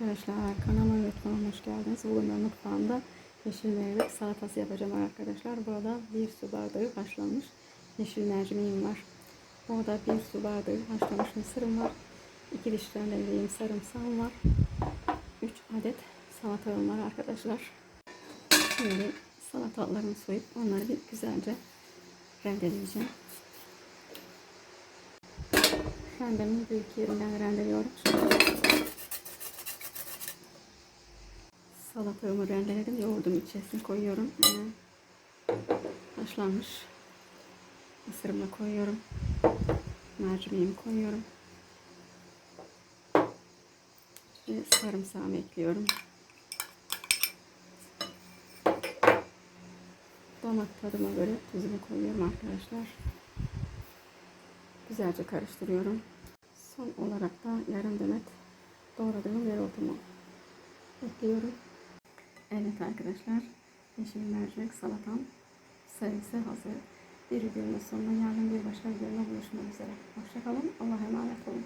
Arkadaşlar kanalıma lütfen hoş geldiniz. Bugün ben mutfağımda yeşil meyve salatası yapacağım arkadaşlar. Burada 1 su bardağı haşlanmış yeşil mercimeğim var. Burada 1 su bardağı haşlanmış mısırım var. 2 diş rendelediğim sarımsağım var. 3 adet salatalığım var arkadaşlar. Şimdi salatalarımı soyup onları bir güzelce rendeleyeceğim. Rendemin büyük yerinden rendeliyorum. Salatamı rendeledim. Yoğurdum içerisine koyuyorum. Haşlanmış mısırımı koyuyorum. Mercimeğimi koyuyorum. Ve sarımsağımı ekliyorum. Damak tadıma göre tuzumu koyuyorum arkadaşlar. Güzelce karıştırıyorum. Son olarak da yarım demet doğradığım dereotumu ekliyorum. Evet arkadaşlar, yeşil mercimek salatam servise hazır. Bir videonun sonuna geldim. Bir başka videoda buluşmak üzere. Hoşça kalın. Allah'a emanet olun.